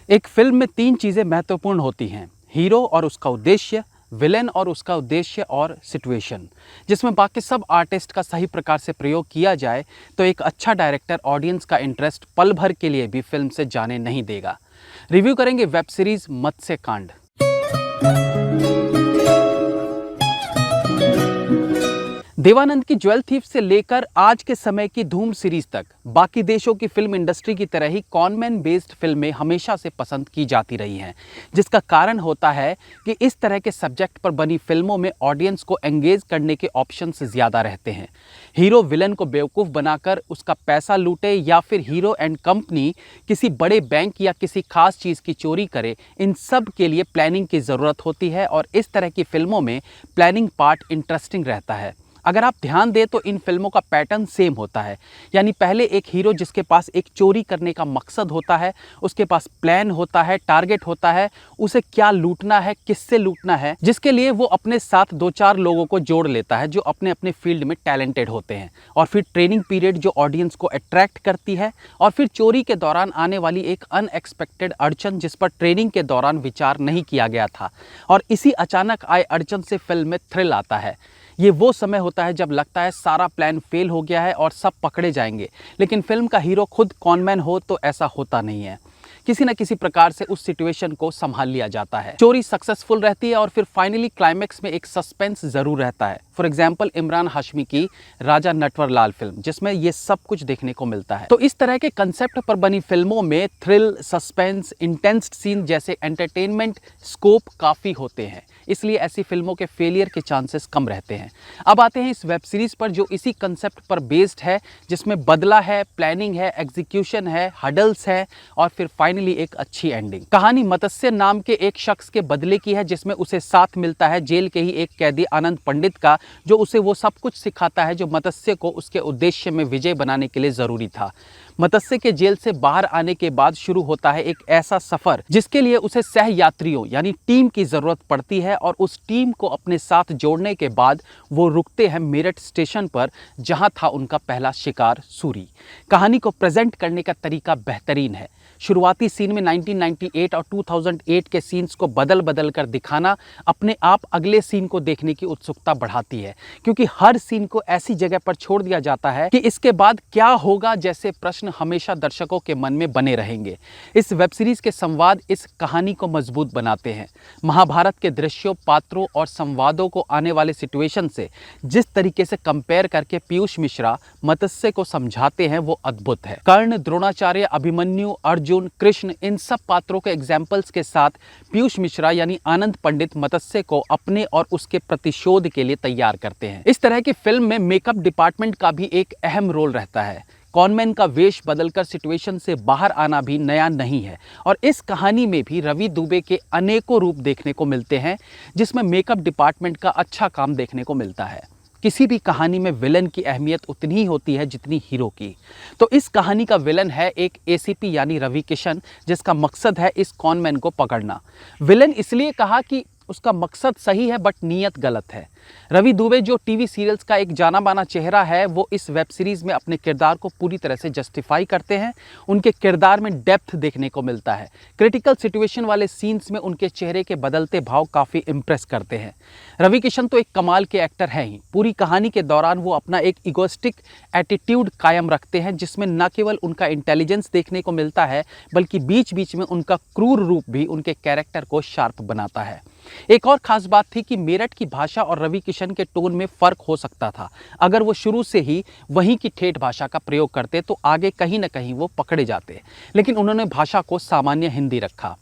एक फिल्म में तीन चीज़ें महत्वपूर्ण होती हैं: हीरो और उसका उद्देश्य, विलेन और उसका उद्देश्य, और सिचुएशन। जिसमें बाकी सब आर्टिस्ट का सही प्रकार से प्रयोग किया जाए तो एक अच्छा डायरेक्टर ऑडियंस का इंटरेस्ट पल भर के लिए भी फिल्म से जाने नहीं देगा। रिव्यू करेंगे वेब सीरीज मत्स्य कांड। देवानंद की ज्वेल थीफ से लेकर आज के समय की धूम सीरीज तक बाकी देशों की फिल्म इंडस्ट्री की तरह ही कॉनमैन बेस्ड फिल्में हमेशा से पसंद की जाती रही हैं, जिसका कारण होता है कि इस तरह के सब्जेक्ट पर बनी फिल्मों में ऑडियंस को एंगेज करने के ऑप्शंस ज़्यादा रहते हैं। हीरो विलन को बेवकूफ़ बनाकर उसका पैसा लूटे या फिर हीरो एंड कंपनी किसी बड़े बैंक या किसी खास चीज़ की चोरी करे, इन सब के लिए प्लानिंग की ज़रूरत होती है और इस तरह की फिल्मों में प्लानिंग पार्ट इंटरेस्टिंग रहता है। अगर आप ध्यान दें तो इन फिल्मों का पैटर्न सेम होता है, यानी पहले एक हीरो जिसके पास एक चोरी करने का मकसद होता है, उसके पास प्लान होता है, टारगेट होता है, उसे क्या लूटना है, किससे लूटना है, जिसके लिए वो अपने साथ दो चार लोगों को जोड़ लेता है जो अपने अपने फील्ड में टैलेंटेड होते हैं, और फिर ट्रेनिंग पीरियड जो ऑडियंस को अट्रैक्ट करती है, और फिर चोरी के दौरान आने वाली एक अनएक्सपेक्टेड अड़चन जिस पर ट्रेनिंग के दौरान विचार नहीं किया गया था, और इसी अचानक आए अड़चन से फिल्म में थ्रिल आता है। ये वो समय होता है जब लगता है सारा प्लान फेल हो गया है और सब पकड़े जाएंगे, लेकिन फिल्म का हीरो खुद कॉनमैन हो तो ऐसा होता नहीं है। किसी न किसी प्रकार से उस सिचुएशन को संभाल लिया जाता है, चोरी सक्सेसफुल रहती है और फिर फाइनली क्लाइमेक्स में एक सस्पेंस जरूर रहता है। फॉर एग्जाम्पल इमरान हाशमी की राजा नटवरलाल फिल्म, जिसमें ये सब कुछ देखने को मिलता है। तो इस तरह के कंसेप्ट पर बनी फिल्मों में थ्रिल, सस्पेंस, इंटेंस सीन जैसे एंटरटेनमेंट स्कोप काफ़ी होते हैं, इसलिए ऐसी फिल्मों के फेलियर के चांसेस कम रहते हैं। अब आते हैं इस वेब सीरीज पर जो इसी कंसेप्ट पर बेस्ड है, जिसमें बदला है, प्लानिंग है, एग्जीक्यूशन है, हडल्स है और फिर फाइनली एक अच्छी एंडिंग। कहानी मत्स्य नाम के एक शख्स के बदले की है, जिसमें उसे साथ मिलता है जेल के ही एक कैदी आनंद पंडित का, जो उसे वो सब कुछ सिखाता है जो मत्स्य को उसके उद्देश्य में विजय बनाने के लिए जरूरी था। मत्स्य के जेल से बाहर आने के बाद शुरू होता है एक ऐसा सफर जिसके लिए उसे सह यात्रियों यानी टीम की जरूरत पड़ती है, और उस टीम को अपने साथ जोड़ने के बाद वो रुकते हैं मेरठ स्टेशन पर, जहां था उनका पहला शिकार सूरी। कहानी को प्रेजेंट करने का तरीका बेहतरीन है। शुरुआती सीन में 1998 और 2008 के सीन्स को बदल बदल कर दिखाना अपने आप अगले सीन को देखने की उत्सुकता बढ़ाती है, क्योंकि हर सीन को ऐसी जगह पर छोड़ दिया जाता है कि इसके बाद क्या होगा जैसे प्रश्न हमेशा दर्शकों के मन में बने रहेंगे। इस वेब सीरीज के संवाद इस कहानी को मजबूत बनाते हैं। महाभारत के दृश्यों, पात्रों और संवादों को आने वाले सिचुएशन से जिस तरीके से कंपेयर करके पीयूष मिश्रा मत्स्य को समझाते हैं वो अद्भुत है। कर्ण, द्रोणाचार्य, अभिमन्यु, अर्जुन, कृष्ण, इन सब पात्रों के एग्जाम्पल्स के साथ पीयूष मिश्रा यानी आनंद पंडित मत्स्य को अपने और उसके प्रतिशोध के लिए तैयार करते हैं। इस तरह की फिल्म में मेकअप डिपार्टमेंट का भी एक अहम रोल रहता है। कॉनमैन का वेश बदलकर सिचुएशन से बाहर आना भी नया नहीं है, और इस कहानी में भी रवि दुबे के अनेकों रूप देखने को मिलते हैं, जिसमें मेकअप डिपार्टमेंट का अच्छा काम देखने को मिलता है। किसी भी कहानी में विलन की अहमियत उतनी ही होती है जितनी हीरो की। तो इस कहानी का विलन है एक एसीपी यानी रवि किशन, जिसका मकसद है इस कॉनमैन को पकड़ना। विलन इसलिए कहा कि उसका मकसद सही है बट नीयत गलत है। रवि दुबे जो टीवी सीरियल्स का एक जाना माना चेहरा है, वो इस वेब सीरीज में अपने किरदार को पूरी तरह से जस्टिफाई करते हैं। उनके किरदार में डेप्थ देखने को मिलता है। क्रिटिकल सिचुएशन वाले सीन्स में उनके चेहरे के बदलते भाव काफ़ी इम्प्रेस करते हैं। रवि किशन तो एक कमाल के एक्टर हैं ही। पूरी कहानी के दौरान वो अपना एक इगोस्टिक एटीट्यूड कायम रखते हैं, जिसमें न केवल उनका इंटेलिजेंस देखने को मिलता है बल्कि बीच बीच में उनका क्रूर रूप भी उनके कैरेक्टर को शार्प बनाता है। एक और खास बात थी कि मेरठ की भाषा और रवि किशन के टोन में फर्क हो सकता था। अगर वो शुरू से ही वहीं की ठेठ भाषा का प्रयोग करते तो आगे कहीं ना कहीं वो पकड़े जाते, लेकिन उन्होंने भाषा को सामान्य हिंदी रखा।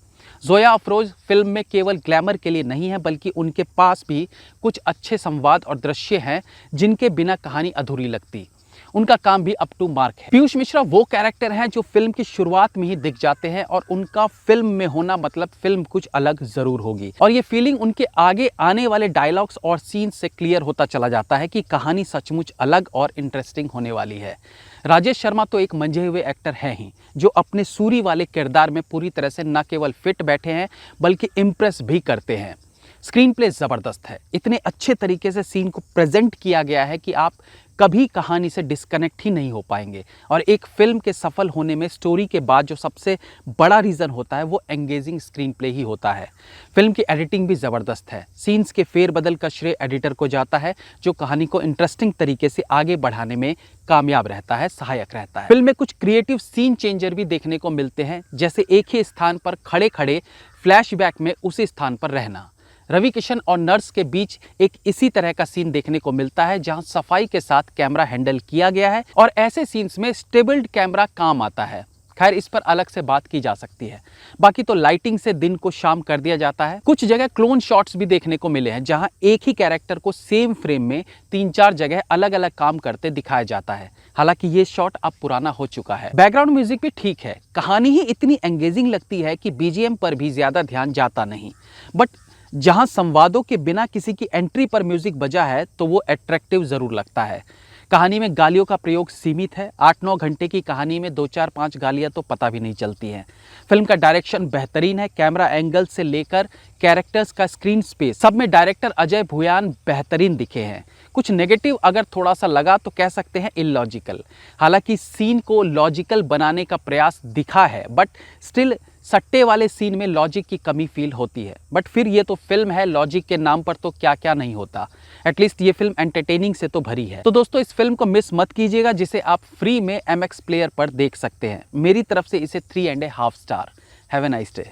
जोया अफरोज फिल्म में केवल ग्लैमर के लिए नहीं है, बल्कि उनके पास भी कुछ अच्छे संवाद और दृश्य हैं जिनके बिना कहानी अधूरी लगती। उनका काम भी अप टू मार्क है। पीयूष मिश्रा वो कैरेक्टर हैं जो फिल्म की शुरुआत में ही दिख जाते हैं, और उनका फिल्म में होना मतलब फिल्म कुछ अलग जरूर होगी, और ये फीलिंग उनके आगे आने वाले डायलॉग्स और सीन्स से क्लियर होता चला जाता है कि कहानी सचमुच अलग और इंटरेस्टिंग होने वाली है। राजेश शर्मा तो एक मंझे हुए एक्टर हैं ही, जो अपने सूरी वाले किरदार में पूरी तरह से न केवल फिट बैठे हैं बल्कि इम्प्रेस भी करते हैं। स्क्रीन प्ले ज़बरदस्त है। इतने अच्छे तरीके से सीन को प्रेजेंट किया गया है कि आप कभी कहानी से डिस्कनेक्ट ही नहीं हो पाएंगे। और एक फिल्म के सफल होने में स्टोरी के बाद जो सबसे बड़ा रीज़न होता है वो एंगेजिंग स्क्रीन प्ले ही होता है। फिल्म की एडिटिंग भी ज़बरदस्त है। सीन्स के फेरबदल का श्रेय एडिटर को जाता है, जो कहानी को इंटरेस्टिंग तरीके से आगे बढ़ाने में कामयाब रहता है, सहायक रहता है। फिल्म में कुछ क्रिएटिव सीन चेंजर भी देखने को मिलते हैं, जैसे एक ही स्थान पर खड़े खड़े फ्लैशबैक में उसी स्थान पर रहना। रवि किशन और नर्स के बीच एक इसी तरह का सीन देखने को मिलता है, जहां सफाई के साथ कैमरा हैंडल किया गया है और ऐसे सीन्स में स्टेबल्ड कैमरा काम आता है। खैर, इस पर अलग से बात की जा सकती है। बाकी तो लाइटिंग से दिन को शाम कर दिया जाता है। कुछ जगह क्लोन शॉट्स भी देखने को मिले हैं, जहां एक ही कैरेक्टर को सेम फ्रेम में 3-4 जगह अलग अलग काम करते दिखाया जाता है। हालांकि ये शॉट अब पुराना हो चुका है। बैकग्राउंड म्यूजिक भी ठीक है। कहानी ही इतनी एंगेजिंग लगती है कि बीजीएम पर भी ज्यादा ध्यान जाता नहीं, बट जहां संवादों के बिना किसी की एंट्री पर म्यूजिक बजा है तो वो अट्रैक्टिव जरूर लगता है। कहानी में गालियों का प्रयोग सीमित है। 8-9 घंटे की कहानी में 2-4-5 गालियां तो पता भी नहीं चलती हैं। फिल्म का डायरेक्शन बेहतरीन है। कैमरा एंगल से लेकर कैरेक्टर्स का स्क्रीन स्पेस, सब में डायरेक्टर अजय भूयान बेहतरीन दिखे हैं। कुछ नेगेटिव अगर थोड़ा सा लगा तो कह सकते हैं इलॉजिकल। हालांकि सीन को लॉजिकल बनाने का प्रयास दिखा है, बट स्टिल सट्टे वाले सीन में लॉजिक की कमी फील होती है। बट फिर ये तो फिल्म है, लॉजिक के नाम पर तो क्या क्या नहीं होता। एटलीस्ट ये फिल्म एंटरटेनिंग से तो भरी है। तो दोस्तों, इस फिल्म को मिस मत कीजिएगा, जिसे आप फ्री में MX प्लेयर पर देख सकते हैं। मेरी तरफ से इसे 3.5 star. Have a nice day.